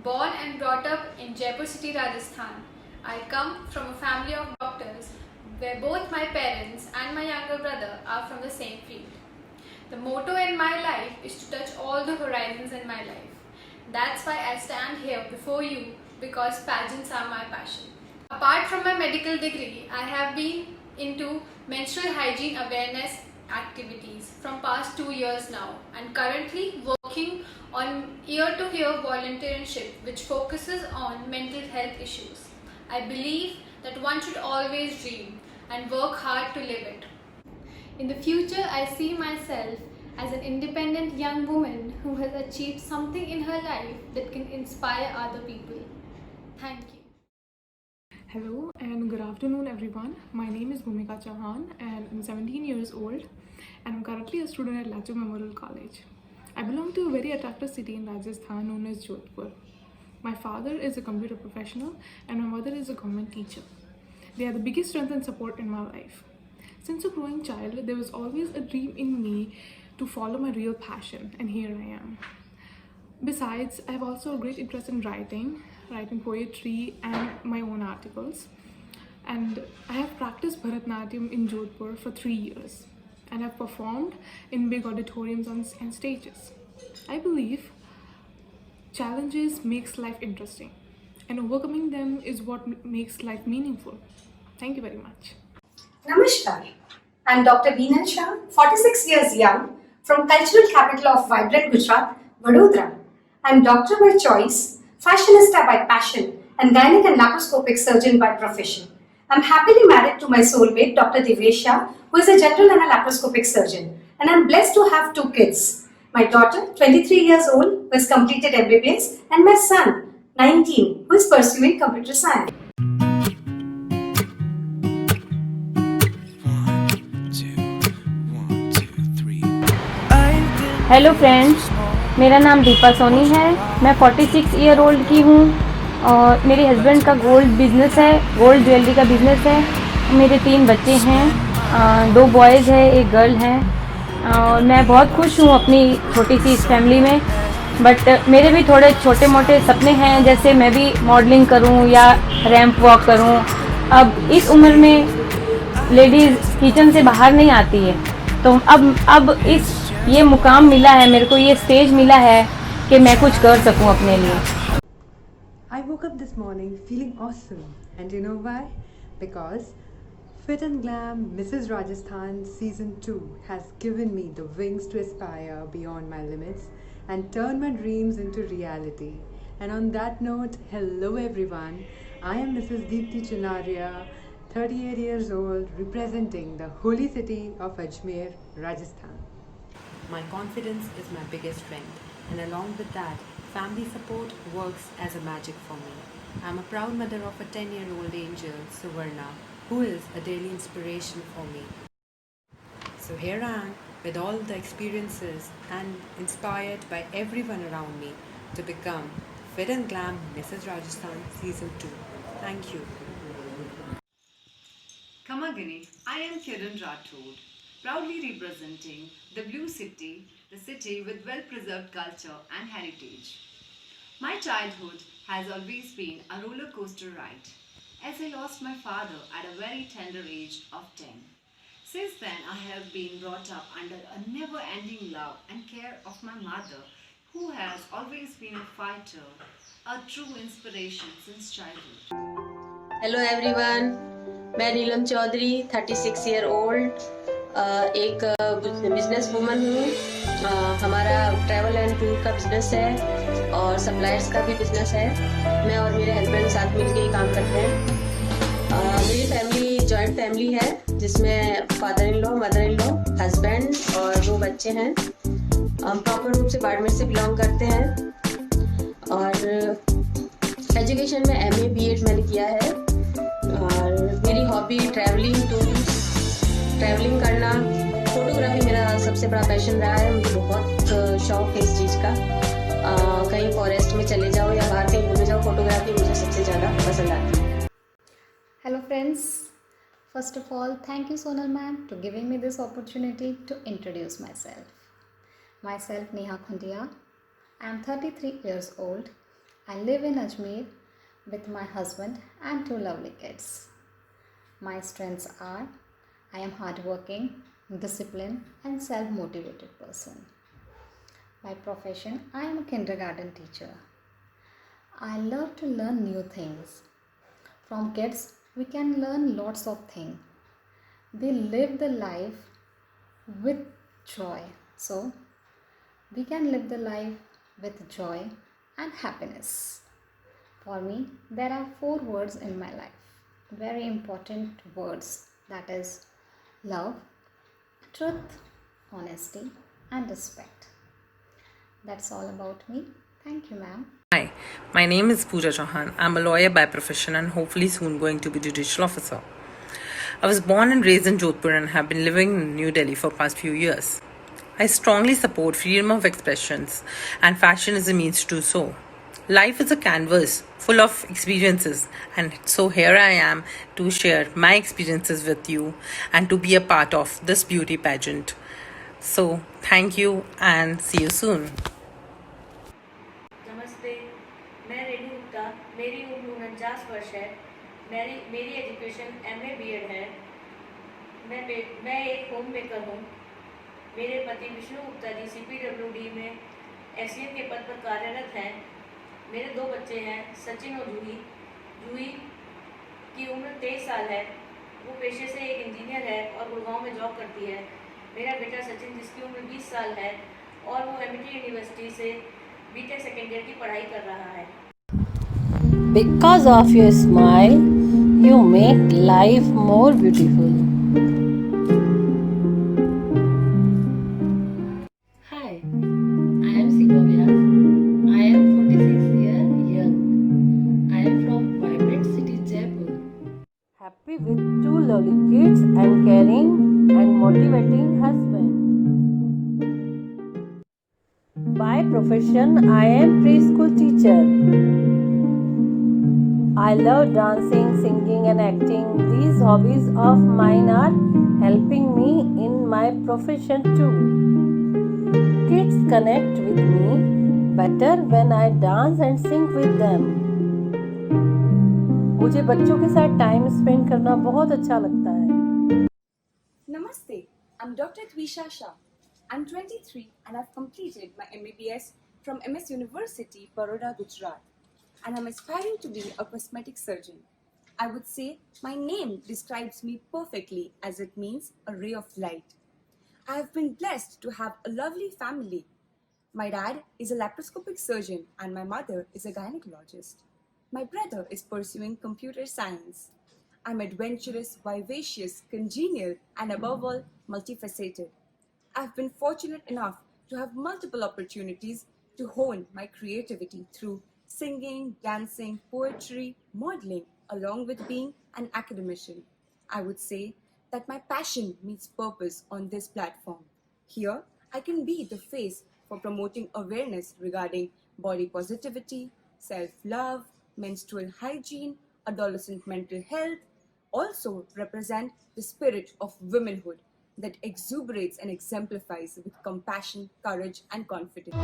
Born and brought up in Jaipur city, Rajasthan, I come from a family of doctors where both my parents and my younger brother are from the same field. The motto in my life is to touch all the horizons in my life. That's why I stand here before you, because pageants are my passion. Apart from my medical degree, I have been into menstrual hygiene awareness activities from past 2 years now, and currently working on ear-to-ear volunteership which focuses on mental health issues. I believe that one should always dream and work hard to live it. In the future, I see myself as an independent young woman who has achieved something in her life that can inspire other people. Thank you. Hello and good afternoon everyone. My name is Bhumika Chauhan and I'm 17 years old and I'm currently a student at Latur Memorial College. I belong to a very attractive city in Rajasthan known as Jodhpur. My father is a computer professional and my mother is a government teacher. They are the biggest strength and support in my life. Since a growing child, there was always a dream in me to follow my real passion, and here I am. Besides, I have also a great interest in writing poetry and my own articles. And I have practiced Bharatanatyam in Jodhpur for 3 years and have performed in big auditoriums and stages. I believe challenges makes life interesting and overcoming them is what makes life meaningful. Thank you very much. Namaskar. I'm Dr. Beenal Shah, 46 years young, from cultural capital of vibrant Gujarat, Vadodara. I'm doctor by choice, fashionista by passion, and gynec and laparoscopic surgeon by profession. I'm happily married to my soulmate, Dr. Divyesh Shah, who is a general and a laparoscopic surgeon. And I'm blessed to have 2 kids. My daughter, 23 years old, who has completed MBBS, and my son, 19, who is pursuing computer science. Hello friends, मेरा नाम दीपा सोनी है। मैं 46 year old की हूँ और मेरे husband का gold business है, गोल्ड ज्वेलरी का बिजनेस है। मेरे 3 बच्चे हैं, 2 बॉयज़ हैं, 1 गर्ल है और मैं बहुत खुश हूँ अपनी छोटी सी इस फैमिली में। बट मेरे भी थोड़े छोटे मोटे सपने हैं, जैसे मैं भी मॉडलिंग करूँ या रैंप वॉक करूँ। अब इस उम्र में लेडीज़ किचन से बाहर नहीं आती है, तो अब ये मुकाम मिला है मेरे को, ये स्टेज मिला है कि मैं कुछ कर सकूं अपने लिए। I woke up this morning feeling awesome, and you know why? Because Fit and Glam Mrs. Rajasthan Season 2 has given me the wings to aspire beyond my limits and turn my dreams into reality. And on that note, hello everyone, I am Mrs. Deepti Chunaria, 38 years old, representing the holy city of Ajmer, Rajasthan. My confidence is my biggest strength, and along with that, family support works as a magic for me. I'm a proud mother of a 10-year-old angel, Suvarna, who is a daily inspiration for me. So here I am, with all the experiences and inspired by everyone around me to become Fit and Glam Mrs. Rajasthan Season 2. Thank you. Kamagini, I am Kiran Rathod, proudly representing the Blue City, the city with well-preserved culture and heritage. My childhood has always been a roller coaster ride, as I lost my father at a very tender age of 10. Since then, I have been brought up under a never-ending love and care of my mother, who has always been a fighter, a true inspiration since childhood. Hello everyone, मैं Neelam Chaudhary, 36 year old, एक business woman हूँ। हमारा travel and tour का business है और suppliers का भी business है। मैं और मेरे हस्बैंड साथ मिलकर ही काम करते हैं। मेरी फैमिली जॉइंट फैमिली है, जिसमें father in law, mother in law, husband और 2 बच्चे हैं। हम प्रॉपर रूप से बाड़मेर से बिलोंग करते हैं और एजुकेशन में MA BEd मैंने किया है। और मेरी हॉबी ट्रैवलिंग करना, फोटोग्राफी मेरा सबसे बड़ा पैशन रहा है। मुझे बहुत शौक है इस चीज़ का। कहीं फॉरेस्ट में चले जाओ या बाहर कहीं घूमने जाओ, फोटोग्राफी मुझे सबसे ज़्यादा पसंद आती है। Hello friends, first of all, thank you Sonal ma'am to giving me this opportunity to introduce myself. Myself Neha Khundia. I am 33 years old. I live in Ajmer with my husband and two lovely kids. My strengths are I am hardworking, disciplined, and self motivated person. By profession, I am a kindergarten teacher. I love to learn new things. From kids, we can learn lots of things. They live the life with joy. So, we can live the life with joy and happiness. For me, there are four words in my life. Very important words, that is love, truth, honesty, and respect. That's all about me. Thank you, ma'am. Hi, my name is Pooja Chauhan. I'm a lawyer by profession and hopefully soon going to be judicial officer. I was born and raised in Jodhpur and have been living in New Delhi for past few years. I strongly support freedom of expressions and fashion is a means to do so. Life is a canvas full of experiences, and so here I am to share my experiences with you and to be a part of this beauty pageant. So thank you and see you soon. नमस्ते, मैं रेणु गुप्ता, मेरी उम्र 49 वर्ष है। मेरी education MA BEd है। मैं एक होम मेकर हूँ। मेरे पति विष्णु गुप्ता जी CPWD में SCM के पद पर कार्यरत हैं। मेरे दो बच्चे हैं, सचिन और जूही। जूही की उम्र 23 साल है। वो पेशे से एक इंजीनियर है और गुड़गांव में जॉब करती है। मेरा बेटा सचिन, जिसकी उम्र 20 साल है और वो MIT यूनिवर्सिटी से BTech सेकेंड ईयर की पढ़ाई कर रहा है। Because of your smile, you make life more beautiful. Hi, I am Seema Vyas. I am 46 years young. I am from vibrant city Jaipur. Happy with two lovely kids and caring and motivating husband. By profession, I am preschool teacher. I love dancing, singing and acting. These hobbies of mine are helping me in my profession too. Kids connect with me better when I dance and sing with them. मुझे बच्चों के साथ time spend करना बहुत अच्छा लगता है। Namaste, I'm Dr. Twisha Shah. I'm 23 and I've completed my MBBS from MS University, Baroda, Gujarat. And I'm aspiring to be a cosmetic surgeon. I would say my name describes me perfectly as it means a ray of light. I have been blessed to have a lovely family. My dad is a laparoscopic surgeon and my mother is a gynecologist. My brother is pursuing computer science. I'm adventurous, vivacious, congenial, and above all, multifaceted. I've been fortunate enough to have multiple opportunities to hone my creativity through singing, dancing, poetry, modeling, along with being an academician. I would say that my passion meets purpose on this platform. Here, I can be the face for promoting awareness regarding body positivity, self-love, menstrual hygiene, adolescent mental health, also represent the spirit of womanhood that exuberates and exemplifies with compassion, courage, and confidence.